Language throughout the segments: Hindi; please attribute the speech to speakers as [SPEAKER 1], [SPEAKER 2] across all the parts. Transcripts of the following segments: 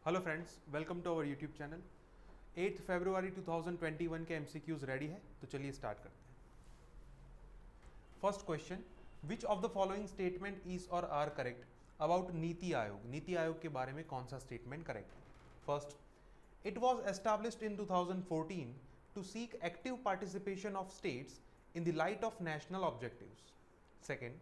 [SPEAKER 1] Hello friends, welcome to our YouTube channel. 8 फरवरी 2021 के एमसीक्यूज रेडी है, तो चलिए स्टार्ट करते हैं। First question, which of the following statement is or are correct about NITI Aayog. NITI Aayog के बारे में कौन सा स्टेटमेंट करेक्ट है? First, it was established in 2014 to seek active participation of states in the light of national objectives. Second,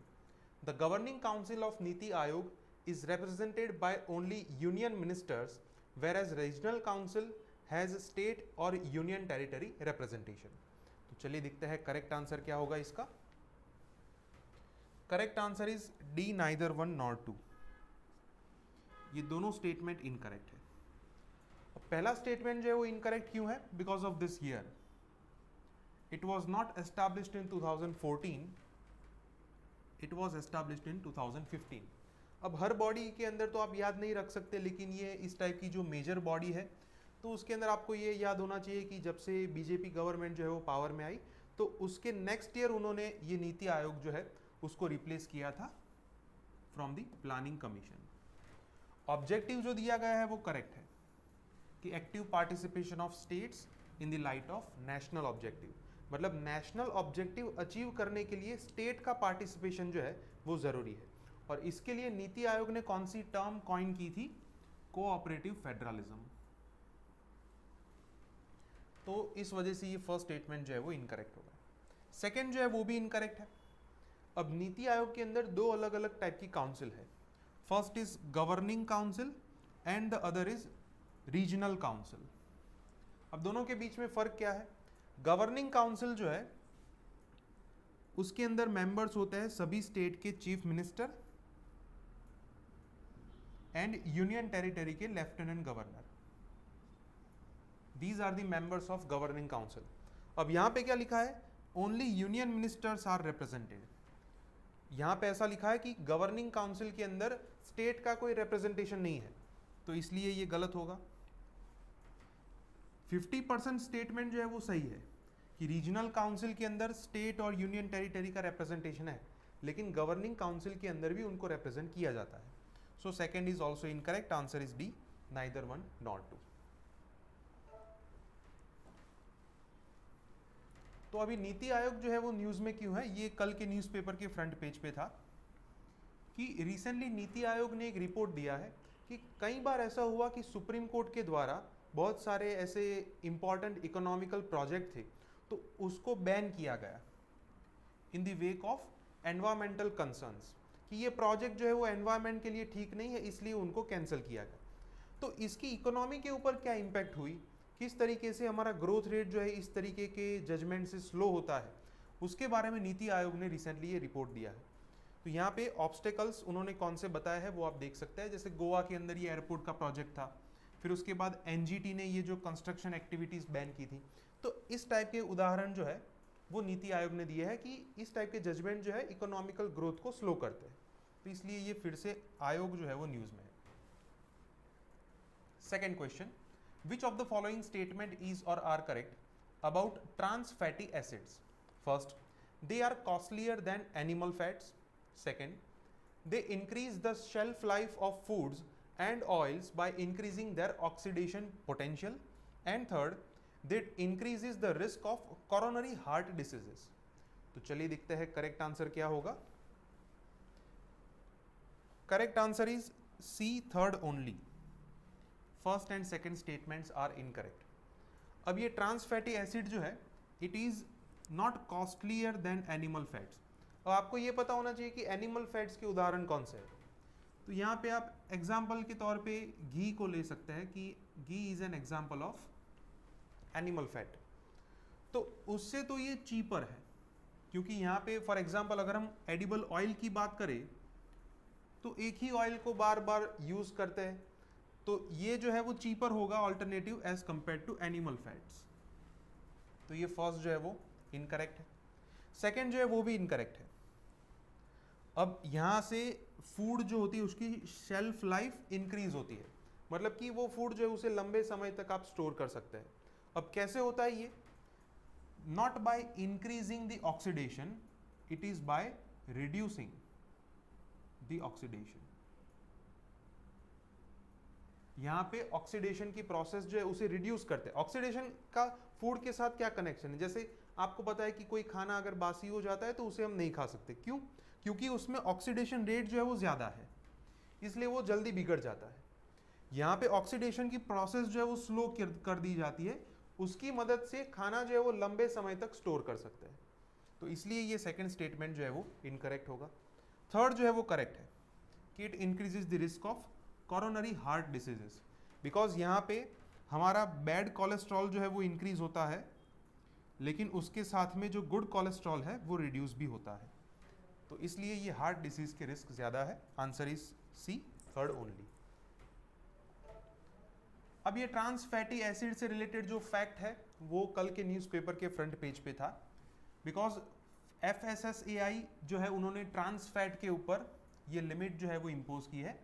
[SPEAKER 1] the governing council of Niti Aayog is represented by only union ministers, whereas regional council has state or union territory representation. तो चलिए देखते हैं करेक्ट आंसर क्या होगा इसका। Correct answer is D, neither one nor two. ये दोनों स्टेटमेंट इनकरेक्ट है। पहला स्टेटमेंट जो है वो इनकरेक्ट क्यों है? Because of this year it was not established in 2014, it was established in 2015. अब हर बॉडी के अंदर तो आप याद नहीं रख सकते, लेकिन ये इस टाइप की जो मेजर बॉडी है तो उसके अंदर आपको ये याद होना चाहिए कि जब से बीजेपी गवर्नमेंट जो है वो पावर में आई तो उसके नेक्स्ट ईयर उन्होंने ये नीति आयोग जो है उसको रिप्लेस किया था from the planning commission. Objective जो दिया गया है वो करेक्ट है कि active participation of states in the light of national objective, मतलब नेशनल ऑब्जेक्टिव अचीव करने के लिए स्टेट का पार्टिसिपेशन जो है वो जरूरी है। और इसके लिए नीति आयोग ने कौन सी टर्म कॉइन की थी? Cooperative federalism. तो इस वजह से ये फर्स्ट स्टेटमेंट जो है वो इनकरेक्ट होगा। सेकंड जो है वो भी इनकरेक्ट है। अब नीति आयोग के अंदर दो अलग अलग टाइप की काउंसिल है। First is governing council and the other is regional council. अब दोनों के बीच में फर्क क्या है? गवर्निंग काउंसिल जो है उसके अंदर मेंबर्स होते हैं सभी स्टेट के chief minister and union territory के lieutenant governor. These are the members of governing council. अब यहां पे क्या लिखा है? Only union ministers are represented. यहां पे ऐसा लिखा है कि गवर्निंग काउंसिल के अंदर स्टेट का कोई रिप्रेजेंटेशन नहीं है, तो इसलिए ये गलत होगा। 50% स्टेटमेंट जो है वो सही है कि रीजनल काउंसिल के अंदर स्टेट और यूनियन टेरिटरी का रिप्रेजेंटेशन है, लेकिन गवर्निंग काउंसिल के अंदर भी उनको रिप्रेजेंट किया जाता है। So second is also incorrect. Answer is D, neither one nor two. तो अभी नीति आयोग जो है वो न्यूज में क्यों है? ये कल के न्यूज़पेपर के फ्रंट पेज पे था कि रिसेंटली नीति आयोग ने एक रिपोर्ट दिया है कि कई बार ऐसा हुआ कि सुप्रीम कोर्ट के द्वारा बहुत सारे ऐसे इंपॉर्टेंट इकोनॉमिकल प्रोजेक्ट थे तो उसको बैन किया गया in the wake of environmental concerns, कि ये प्रोजेक्ट जो है वो एनवायरमेंट के लिए ठीक नहीं है, इसलिए उनको कैंसिल किया गया। तो इसकी इकोनॉमी के ऊपर क्या इम्पैक्ट हुई, किस तरीके से हमारा ग्रोथ रेट जो है इस तरीके के जजमेंट से स्लो होता है, उसके बारे में नीति आयोग ने रिसेंटली ये रिपोर्ट दिया है। तो यहाँ पे ऑब्स्टेकल्स उन्होंने कौन से बताए हैं वो आप देख सकते हैं। जैसे गोवा के अंदर ये एयरपोर्ट का प्रोजेक्ट था, फिर उसके बाद एनजीटी ने ये जो कंस्ट्रक्शन एक्टिविटीज बैन की थी। तो इस टाइप के उदाहरण जो है वो नीति आयोग ने दिए हैं कि इस टाइप के जजमेंट जो है इकोनॉमिकल ग्रोथ को स्लो करते हैं, तो इसलिए ये फिर से आयोग जो है वो न्यूज में है। Second question, which of the following statement is or are correct about trans fatty acids? First, they are costlier than animal fats. Second, they increase the shelf life of foods and oils by increasing their oxidation potential. And third, that increases the risk of coronary heart diseases. तो चलिए देखते हैं करेक्ट आंसर क्या होगा। Correct answer is C, third only. First and second statements are incorrect. अब ये ट्रांस फैटी एसिड जो है it is not costlier than animal fats. अब आपको ये पता होना चाहिए कि एनिमल फैट्स के उदाहरण कौन से हैं। तो यहाँ पे आप एग्जाम्पल के तौर पे घी को ले सकते हैं कि ghee is an example of animal fat. तो उससे तो ये चीपर है, क्योंकि यहाँ पे फॉर एग्जाम्पल अगर हम एडिबल ऑयल की बात करें तो एक ही ऑयल को बार बार यूज करते हैं, तो ये जो है वो चीपर होगा alternative as compare to animal fats. तो ये फर्स्ट जो है वो इनकरेक्ट है। सेकंड जो है वो भी इनकरेक्ट है। अब यहां से फूड जो होती है उसकी शेल्फ लाइफ इंक्रीज होती है, मतलब कि वो फूड जो है उसे लंबे समय तक आप स्टोर कर सकते हैं। अब कैसे होता है ये? Not by increasing the oxidation, it is by reducing the oxidation. यहाँ पे ऑक्सीडेशन की प्रोसेस जो है उसे रिड्यूस करते हैं। ऑक्सीडेशन का फूड के साथ क्या कनेक्शन है? जैसे आपको पता है कि कोई खाना अगर बासी हो जाता है तो उसे हम नहीं खा सकते, क्यों? क्योंकि उसमें ऑक्सीडेशन रेट जो है वो ज़्यादा है, इसलिए वो जल्दी बिगड़ जाता है। यहाँ पे ऑक्सीडेशन की प्रोसेस जो है वो स्लो कर दी जाती है, उसकी मदद से खाना जो है वो लंबे समय तक स्टोर कर सकते हैं। तो इसलिए ये सेकंड स्टेटमेंट जो है वो इनकरेक्ट होगा। थर्ड जो है वो करेक्ट है कि it increases the risk of coronary heart diseases, because यहाँ पे हमारा बैड कोलेस्ट्रॉल जो है वो इंक्रीज होता है, लेकिन उसके साथ में जो गुड कोलेस्ट्रॉल है वो रिड्यूस भी होता है, तो इसलिए ये हार्ट डिसीज के रिस्क ज़्यादा है। Answer is C, third only. अब ये ट्रांस फैटी एसिड से रिलेटेड जो फैक्ट है वो कल के न्यूज़पेपर के फ्रंट पेज पे था, बिकॉज FSSAI जो है उन्होंने ट्रांस फैट के ऊपर ये लिमिट जो है वो इम्पोज की है,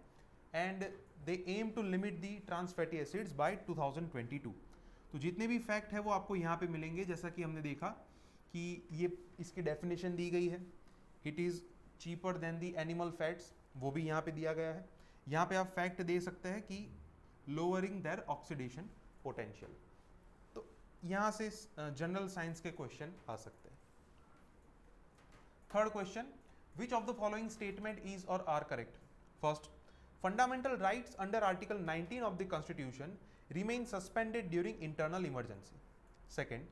[SPEAKER 1] and they aim to limit the trans fatty acids by 2022। तो जितने भी फैक्ट है वो आपको यहाँ पे मिलेंगे। जैसा कि हमने देखा कि ये इसकी डेफिनेशन दी गई है, it is cheaper than the animal fats, वो भी यहाँ पे दिया गया है। यहाँ पे आप फैक्ट दे सकते हैं कि लोअरिंग देयर ऑक्सीडेशन पोटेंशियल। तो यहाँ से जनरल साइंस के क्वेश्चन आ सकते हैं। Third question, which of the following statement is or are correct? First, fundamental rights under article 19 of the constitution remain suspended during internal emergency. Second,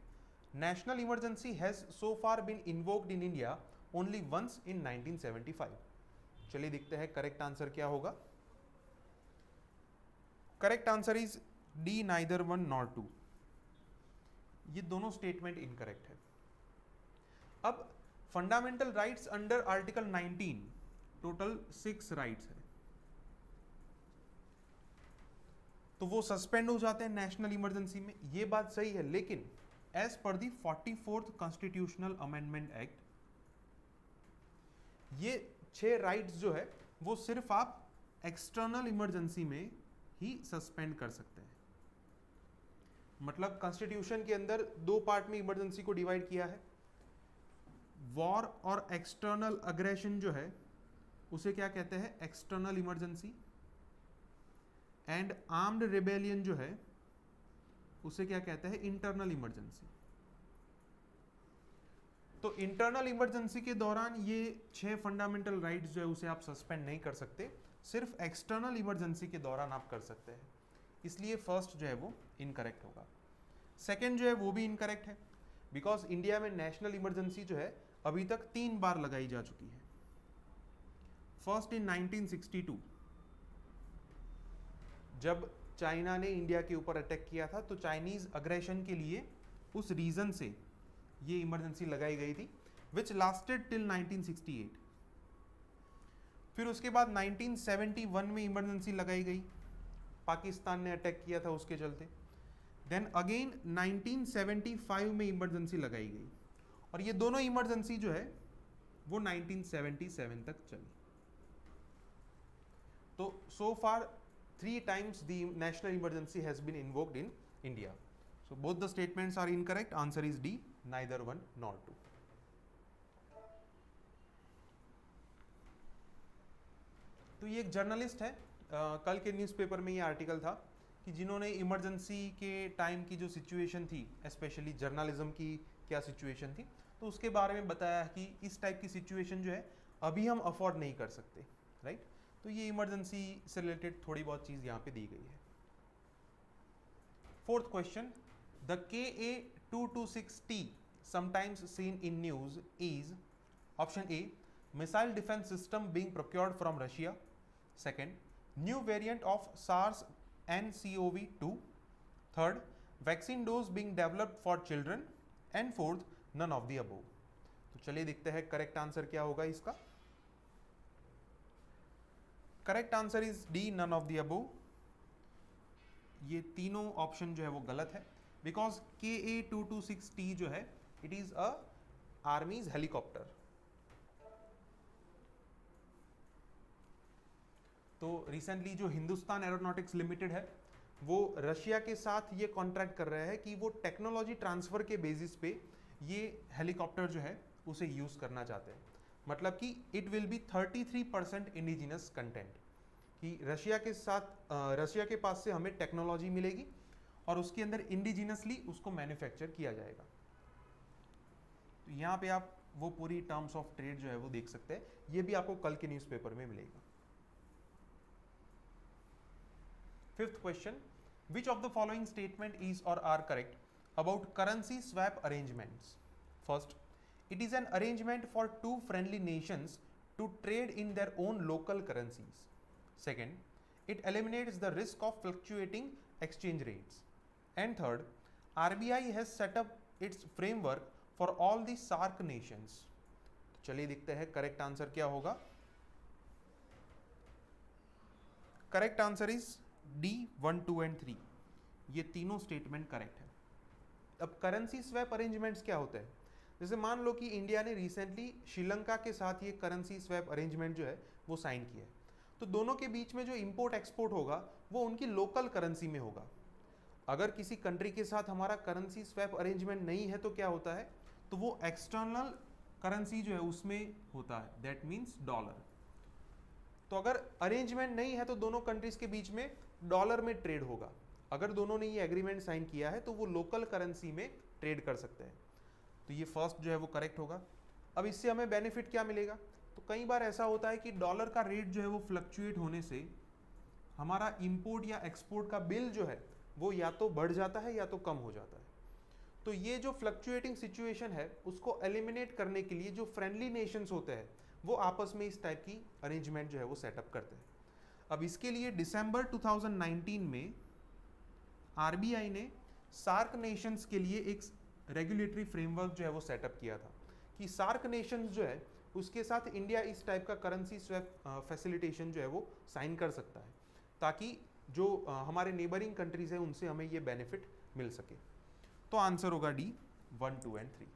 [SPEAKER 1] national emergency has so far been invoked in India only once in 1975. चलिए देखते हैं करेक्ट आंसर क्या होगा। Correct answer is D, neither one nor two. ये दोनों स्टेटमेंट इनकरेक्ट है। अब fundamental rights under article 19, total 6 rights है, तो वो सस्पेंड हो जाते हैं नेशनल इमरजेंसी में, ये बात सही है, लेकिन एज पर दी 44th कॉन्स्टिट्यूशनल अमेंडमेंट एक्ट ये 6 राइट्स जो है वो सिर्फ आप एक्सटर्नल इमरजेंसी में ही सस्पेंड कर सकते हैं। मतलब कॉन्स्टिट्यूशन के अंदर 2 पार्ट में इमरजेंसी को डिवाइड किया है। वॉर और एक्सटर्नल अग्रेशन जो है उसे क्या कहते हैं? External emergency. And armed rebellion जो है उसे क्या कहते हैं? Internal emergency. तो इंटरनल इमरजेंसी के दौरान ये 6 फंडामेंटल राइट्स जो है उसे आप सस्पेंड नहीं कर सकते, सिर्फ एक्सटर्नल इमरजेंसी के दौरान आप कर सकते हैं, इसलिए फर्स्ट जो है वो इनकरेक्ट होगा। सेकेंड जो है वो भी इनकरेक्ट है, बिकॉज इंडिया में नेशनल इमरजेंसी जो है अभी तक 3 बार लगाई जा चुकी है। फर्स्ट इन 1962, जब चाइना ने इंडिया के ऊपर अटैक किया था, तो चाइनीज अग्रेशन के लिए उस रीजन से ये इमरजेंसी लगाई गई थी, विच लास्टेड टिल 1968। फिर उसके बाद 1971 में इमरजेंसी लगाई गई, पाकिस्तान ने अटैक किया था उसके चलते। देन अगेन 1975 में इमरजेंसी लगाई गई, और ये दोनों इमरजेंसी जो है वो 1977 तक चली। तो सो फार 3 times the national emergency has been invoked in India. So both the statements are incorrect. Answer is D, neither one nor two. तो ये एक जर्नलिस्ट है, कल के न्यूज़पेपर में ये आर्टिकल था कि जिन्होंने इमरजेंसी के टाइम की जो सिचुएशन थी, स्पेशली जर्नलिज्म की क्या सिचुएशन थी, तो उसके बारे में बताया कि इस टाइप की सिचुएशन जो है अभी हम अफोर्ड नहीं कर सकते, राइट? तो ये इमरजेंसी से रिलेटेड थोड़ी बहुत चीज़ यहाँ पे दी गई है। Fourth question, the KA-226T sometimes seen in news is option A, missile defence system being procured from Russia. Second, new variant of SARS-CoV-2। Third, vaccine dose being developed for children. And fourth, none of the above. तो चलिए देखते हैं करेक्ट आंसर क्या होगा इसका। Correct answer is D, none of the above. ये तीनों ऑप्शन जो है वो गलत है, बिकॉज KA-226T जो है इट इज अ आर्मीज हेलीकॉप्टर। तो रिसेंटली जो हिंदुस्तान एरोनॉटिक्स लिमिटेड है वो रशिया के साथ ये कॉन्ट्रैक्ट कर रहा है कि वो टेक्नोलॉजी ट्रांसफर के बेसिस पे ये हेलीकॉप्टर जो है उसे यूज करना चाहते हैं। मतलब कि it will be 33% indigenous content, कि रशिया के साथ रशिया के पास से हमें टेक्नोलॉजी मिलेगी और उसके अंदर इंडिजिनसली उसको मैन्युफैक्चर किया जाएगा। तो यहाँ पे आप वो पूरी टर्म्स ऑफ ट्रेड जो है वो देख सकते हैं, ये भी आपको कल के न्यूज़पेपर में मिलेगा। Fifth question, which of the following statement is or are correct about currency swap arrangements? First, it is an arrangement for two friendly nations to trade in their own local currencies. Second, it eliminates the risk of fluctuating exchange rates. And third, RBI has set up its framework for all the SAARC nations. तो चलिए देखते हैं करेक्ट आंसर क्या होगा। Correct answer is D 1, 2 and 3, ये तीनों स्टेटमेंट करेक्ट है। अब करेंसी स्वैप अरेंजमेंट्स क्या होते हैं? जैसे मान लो कि इंडिया ने रिसेंटली श्रीलंका के साथ ये करेंसी स्वैप अरेंजमेंट जो है वो साइन किया है, तो दोनों के बीच में जो इंपोर्ट एक्सपोर्ट होगा वो उनकी लोकल करेंसी में होगा। अगर किसी कंट्री के साथ हमारा करेंसी स्वैप अरेंजमेंट नहीं है तो क्या होता है, तो वो एक्सटर्नल करेंसी जो है उसमें होता है, दैट मीन्स डॉलर। तो अगर अरेंजमेंट नहीं है तो दोनों कंट्रीज के बीच में डॉलर में ट्रेड होगा। अगर दोनों ने ये एग्रीमेंट साइन किया है तो वो लोकल करेंसी में ट्रेड कर सकते हैं। तो ये फर्स्ट जो है वो करेक्ट होगा। अब इससे हमें बेनिफिट क्या मिलेगा, तो कई बार ऐसा होता है कि डॉलर का रेट जो है वो फ्लक्चुएट होने से हमारा इंपोर्ट या एक्सपोर्ट का बिल जो है वो या तो बढ़ जाता है या तो कम हो जाता है। तो ये जो फ्लक्चुएटिंग सिचुएशन है उसको एलिमिनेट करने के लिए जो फ्रेंडली नेशंस होते हैं वो आपस में इस टाइप की अरेंजमेंट जो है वो सेटअप करते हैं। अब इसके लिए दिसंबर 2019 में आरबीआई ने सार्क नेशंस के लिए एक रेगुलेटरी फ्रेमवर्क जो है वो सेटअप किया था कि सार्क नेशंस जो है उसके साथ इंडिया इस टाइप का करेंसी स्वैप फैसिलिटेशन जो है वो साइन कर सकता है, ताकि जो हमारे नेबरिंग कंट्रीज हैं उनसे हमें ये बेनिफिट मिल सके। तो आंसर होगा डी 1, 2 एंड 3।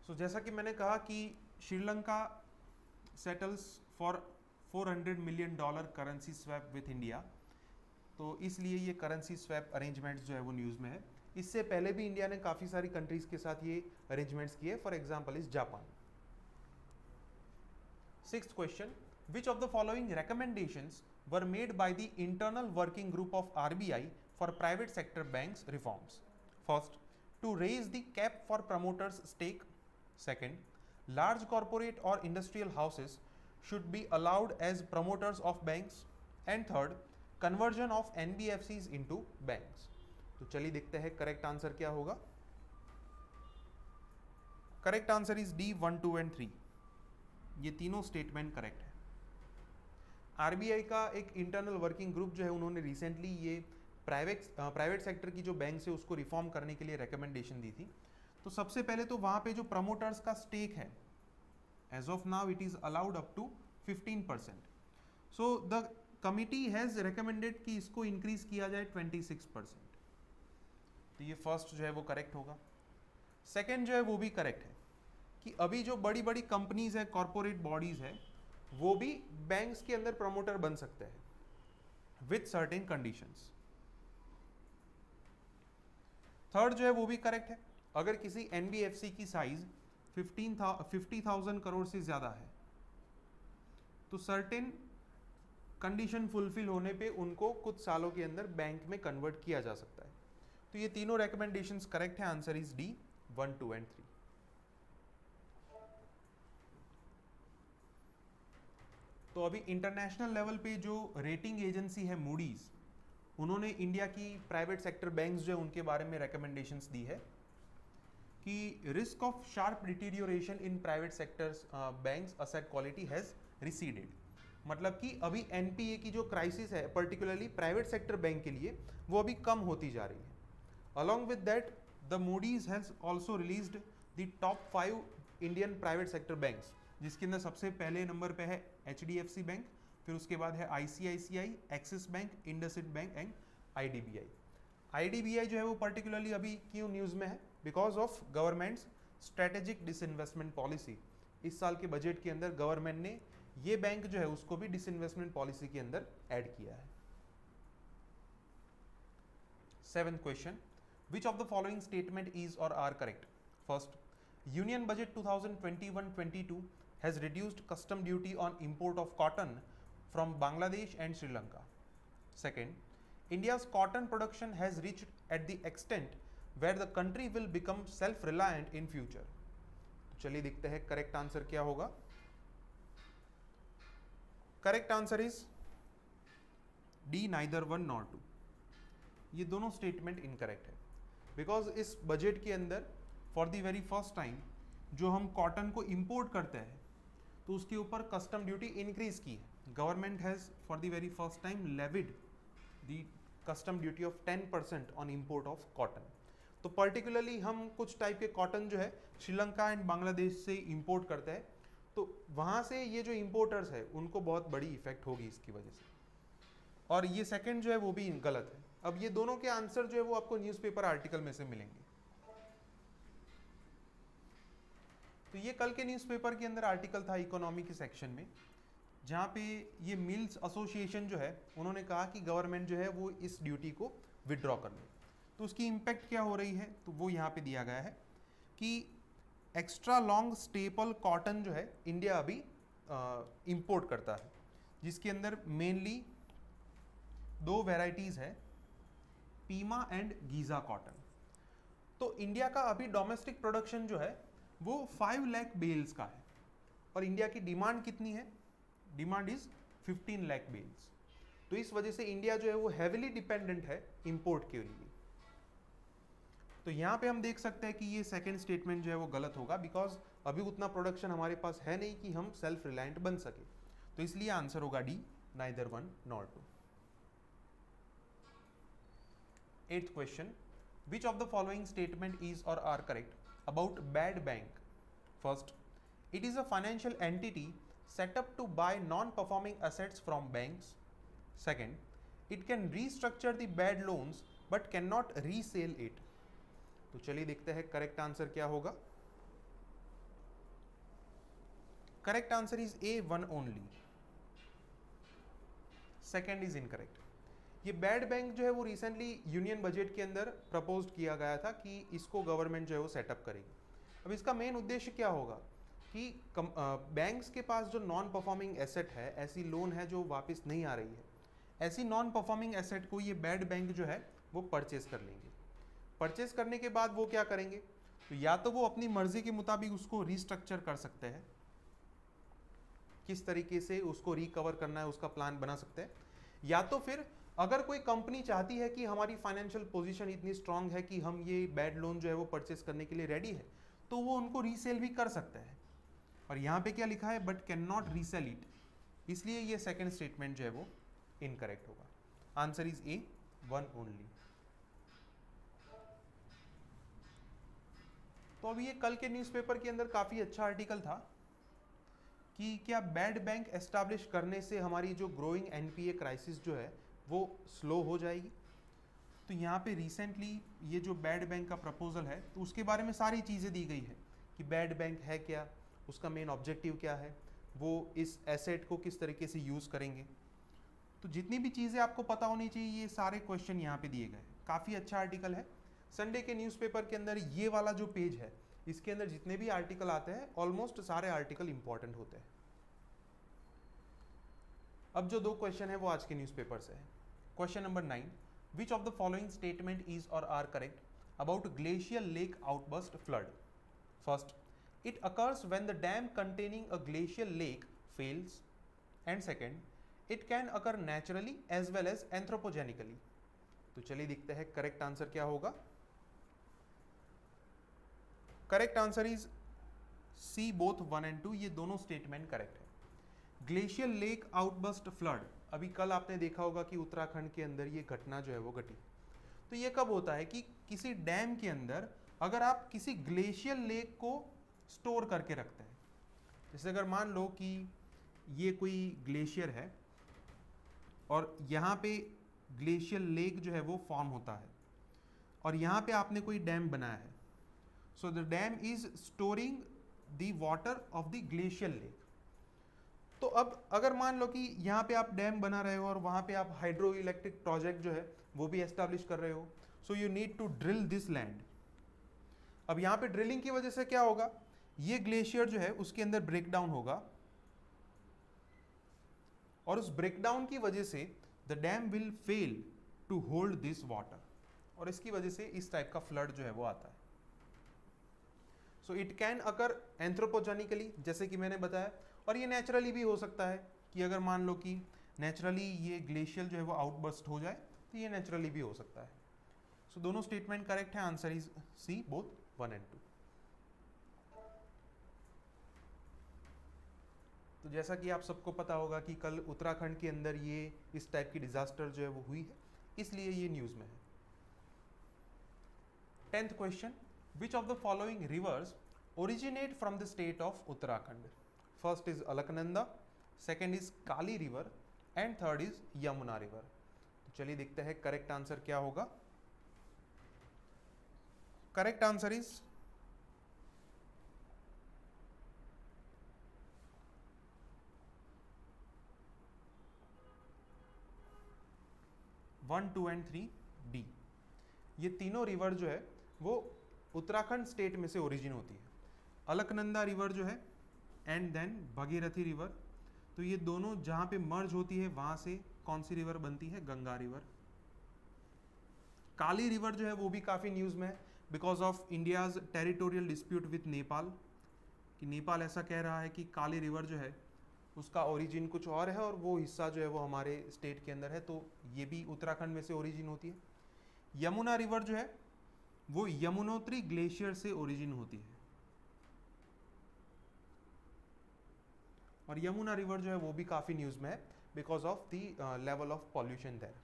[SPEAKER 1] सो जैसा कि मैंने कहा कि Sri Lanka settles for $400 million currency swap with India, तो इसलिए ये करेंसी स्वैप अरेंजमेंट्स जो है वो न्यूज़ में है। इससे पहले भी इंडिया ने काफ़ी सारी कंट्रीज़ के साथ ये अरेंजमेंट्स किए, for example is Japan. Sixth question, which of the following recommendations were made by the internal working group of RBI for private sector banks reforms? First, to raise the cap for promoters' stake. Second, large corporate or industrial houses should be allowed as promoters of banks. And third, conversion of NBFCs into banks. तो चलिए देखते हैं करेक्ट आंसर क्या होगा। Correct answer is D 1, 2 and 3, ये तीनों स्टेटमेंट करेक्ट है। आरबीआई का एक इंटरनल वर्किंग ग्रुप जो है उन्होंने रिसेंटली ये प्राइवेट सेक्टर की जो बैंक है उसको रिफॉर्म करने के लिए रिकमेंडेशन दी थी। तो सबसे पहले तो वहाँ पे जो प्रमोटर्स का स्टेक है, as of now it is allowed up to 15%। So the committee has recommended कि इसको इंक्रीज किया जाए 26%। तो ये फर्स्ट जो है वो करेक्ट होगा। सेकंड जो है वो भी करेक्ट है कि अभी जो बड़ी बड़ी कंपनीज है, कॉरपोरेट बॉडीज है, वो भी बैंक्स के अंदर प्रमोटर बन सकते हैं विथ सर्टेन कंडीशंस। थर्ड जो है वो भी करेक्ट है, अगर किसी एनबीएफसी की साइज 50,000 करोड़ से ज्यादा है तो सर्टेन कंडीशन फुलफिल होने पे उनको कुछ सालों के अंदर बैंक में कन्वर्ट किया जा सकता है। तो ये तीनों रिकमेंडेशंस करेक्ट है। Answer is D 1, 2 and 3। तो अभी इंटरनेशनल लेवल पे जो रेटिंग एजेंसी है मूडीज, उन्होंने इंडिया की प्राइवेट सेक्टर बैंक्स जो है उनके बारे में रिकमेंडेशंस दी है कि risk of sharp deterioration in private sectors banks asset quality has receded. मतलब कि अभी एनपीए की जो क्राइसिस है पर्टिकुलरली प्राइवेट सेक्टर बैंक के लिए वो अभी कम होती जा रही है। Along with that the Moody's has also released the top 5 Indian private sector banks, जिसके अंदर सबसे पहले नंबर पे है एचडीएफसी बैंक, फिर उसके बाद है ICICI, axis bank, IndusInd bank and IDBI. IDBI जो है वो पर्टिकुलरली अभी क्यों न्यूज़ में है, because of governments strategic disinvestment policy. इस साल के बजट के अंदर गवर्नमेंट ने ये बैंक जो है उसको भी डिसइन्वेस्टमेंट पॉलिसी के अंदर ऐड किया है। 7th question, which of the following statement is or are correct? First, union budget 2021-22 has reduced custom duty on import of cotton from Bangladesh and Sri Lanka. Second, India's cotton production has reached at the extent where the country will become self-reliant in future. तो चलिए देखते हैं करेक्ट आंसर क्या होगा. Correct answer is D, neither one nor two. ये दोनों स्टेटमेंट इनकरेक्ट है, बिकॉज इस बजट के अंदर for the very first time जो हम कॉटन को इंपोर्ट करते हैं तो उसके ऊपर कस्टम ड्यूटी इंक्रीज की है. Government has for the very first time levied the custom duty of 10% on import of cotton. तो पर्टिकुलरली हम कुछ टाइप के कॉटन जो है श्रीलंका एंड बांग्लादेश से इंपोर्ट करते हैं, तो वहाँ से ये जो इंपोर्टर्स है उनको बहुत बड़ी इफेक्ट होगी इसकी वजह से. और ये सेकंड जो है वो भी गलत है. अब ये दोनों के आंसर जो है वो आपको न्यूज़पेपर आर्टिकल में से मिलेंगे. तो ये कल के न्यूज़पेपर के अंदर आर्टिकल था इकोनॉमी के सेक्शन में, जहाँ पे ये मिल्स एसोसिएशन जो है उन्होंने कहा कि गवर्नमेंट जो है वो इस ड्यूटी को विड्रॉ कर ले. तो उसकी इम्पैक्ट क्या हो रही है, तो वो यहाँ पे दिया गया है कि एक्स्ट्रा लॉन्ग स्टेपल कॉटन जो है इंडिया अभी इंपोर्ट करता है, जिसके अंदर मेनली दो वेराइटीज़ है, पीमा एंड गीज़ा कॉटन. तो इंडिया का अभी डोमेस्टिक प्रोडक्शन जो है वो 5 लाख बेल्स का है, और इंडिया की डिमांड कितनी है, डिमांड इज 15 लाख बेल्स. तो इस वजह से इंडिया जो है वो हैविली डिपेंडेंट है इंपोर्ट के लिए. तो यहाँ पे हम देख सकते हैं कि ये सेकंड स्टेटमेंट जो है वो गलत होगा, बिकॉज अभी उतना प्रोडक्शन हमारे पास है नहीं कि हम सेल्फ रिलायंट बन सके. तो इसलिए आंसर होगा D, neither one nor two. 8th question, which of the following statement is or are correct about bad bank? First, it is a financial entity set up to buy non-performing assets from banks. Second, it can restructure the bad loans but cannot resell it. तो चलिए देखते हैं करेक्ट आंसर क्या होगा. Correct answer is a, one only. Second is incorrect. ये बैड बैंक जो है वो रिसेंटली यूनियन बजट के अंदर प्रपोज किया गया था कि इसको गवर्नमेंट जो है वो सेटअप करेगी. अब इसका मेन उद्देश्य क्या होगा कि बैंक्स के पास जो नॉन परफॉर्मिंग एसेट है, ऐसी लोन है जो वापस नहीं आ रही है, ऐसी नॉन परफॉर्मिंग एसेट को ये बैड बैंक जो है वो परचेज कर लेंगे. परचेज करने के बाद वो क्या करेंगे, तो या तो वो अपनी मर्जी के मुताबिक उसको रिस्ट्रक्चर कर सकते हैं, किस तरीके से उसको रिकवर करना है उसका प्लान बना सकते हैं, या तो फिर अगर कोई कंपनी चाहती है कि हमारी फाइनेंशियल पोजीशन इतनी स्ट्रांग है कि हम ये बैड लोन जो है वो परचेस करने के लिए रेडी है, तो वो उनको रीसेल भी कर सकते हैं. और यहाँ पे क्या लिखा है, but can not resale it, इसलिए ये सेकंड स्टेटमेंट जो है वो इनकरेक्ट होगा. Answer is a, one only. तो अभी ये कल के न्यूज़पेपर के अंदर काफ़ी अच्छा आर्टिकल था कि क्या बैड बैंक एस्टैब्लिश करने से हमारी जो ग्रोइंग एनपीए क्राइसिस जो है वो स्लो हो जाएगी. तो यहाँ पे रिसेंटली ये जो बैड बैंक का प्रपोजल है तो उसके बारे में सारी चीज़ें दी गई है कि बैड बैंक है क्या, उसका मेन ऑब्जेक्टिव क्या है, वो इस एसेट को किस तरीके से यूज़ करेंगे. तो जितनी भी चीज़ें आपको पता होनी चाहिए ये सारे क्वेश्चन यहाँ पे दिए गए. काफ़ी अच्छा आर्टिकल है. संडे के न्यूज़पेपर के अंदर ये वाला जो पेज है इसके अंदर जितने भी आर्टिकल आते हैं ऑलमोस्ट सारे आर्टिकल इंपॉर्टेंट होते हैं. अब जो दो क्वेश्चन है वो आज के न्यूज़पेपर से है. Question number 9, which of the following statement is or are correct about glacial lake outburst flood? First, it occurs when the dam containing a glacial lake fails. And second, it can occur naturally as well as anthropogenically. तो चलिए देखते हैं करेक्ट आंसर क्या होगा. Correct answer is C, both 1 and 2. ये दोनों स्टेटमेंट करेक्ट है. ग्लेशियल लेक आउटबर्स्ट फ्लड, अभी कल आपने देखा होगा कि उत्तराखंड के अंदर ये घटना जो है वो घटी. तो ये कब होता है कि किसी डैम के अंदर अगर आप किसी ग्लेशियल लेक को स्टोर करके रखते हैं. जैसे अगर मान लो कि ये कोई ग्लेशियर है और यहाँ पे ग्लेशियल लेक जो है वो फॉर्म होता है और यहाँ पे आपने कोई डैम बनाया है. So the dam is storing the water of the glacial lake. तो अब अगर मान लो कि यहाँ पे आप डैम बना रहे हो और वहाँ पे आप हाइड्रो इलेक्ट्रिक प्रोजेक्ट जो है वो भी एस्टैब्लिश कर रहे हो, so you need to drill this land. अब यहाँ पे ड्रिलिंग की वजह से क्या होगा, ये ग्लेशियर जो है उसके अंदर ब्रेक डाउन होगा और उस ब्रेकडाउन की वजह से the dam will fail to hold this water और इसकी वजह से इस टाइप का फ्लड जो है वो आता है। सो इट कैन अकर एंथ्रोपोजेनिकली, जैसे कि मैंने बताया, और ये नेचुरली भी हो सकता है कि अगर मान लो कि नेचुरली ये ग्लेशियर जो है वो आउटबर्स्ट हो जाए तो ये नेचुरली भी हो सकता है। सो दोनों स्टेटमेंट करेक्ट है, answer is C, both 1 and 2। तो जैसा कि आप सबको पता होगा कि कल उत्तराखंड के अंदर ये इस टाइप की डिजास्टर जो है वो हुई है, इसलिए ये न्यूज में है। 10th question, which of the following rivers originate from the state of Uttarakhand? First is Alaknanda, second is Kali river and third is Yamuna river. तो चलिए देखते हैं करेक्ट आंसर क्या होगा। Correct answer is 1, 2 and 3 D. ये तीनों रिवर जो है वो उत्तराखंड स्टेट में से ओरिजिन होती है। अलकनंदा रिवर जो है एंड देन भगीरथी रिवर, तो ये दोनों जहाँ पे मर्ज होती है वहाँ से कौन सी रिवर बनती है? गंगा रिवर। काली रिवर जो है वो भी काफ़ी न्यूज़ में है because of India's territorial dispute with Nepal, कि नेपाल ऐसा कह रहा है कि काली रिवर जो है उसका ओरिजिन कुछ और है और वो हिस्सा जो है वो हमारे स्टेट के अंदर है, तो ये भी उत्तराखंड में से ओरिजिन होती है। यमुना रिवर जो है वो यमुनोत्री ग्लेशियर से ओरिजिन होती है और यमुना रिवर जो है वो भी काफ़ी न्यूज़ में है because of the level of pollution there.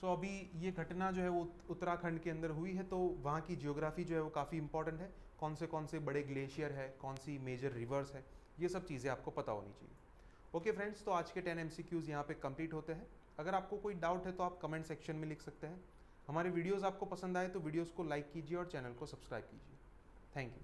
[SPEAKER 1] So अभी ये घटना जो है वो उत्तराखंड के अंदर हुई है, तो वहाँ की जियोग्राफी जो है वो काफ़ी इंपॉर्टेंट है। कौन से बड़े ग्लेशियर है, कौन सी मेजर रिवर्स है, ये सब चीज़ें आपको पता होनी चाहिए। ओके फ्रेंड्स, तो आज के 10 MCQs यहाँ पे कंप्लीट होते हैं। अगर आपको कोई डाउट है तो आप कमेंट सेक्शन में लिख सकते हैं। हमारे वीडियोज़ आपको पसंद आए तो वीडियोज़ को लाइक कीजिए और चैनल को सब्सक्राइब कीजिए। Thank you.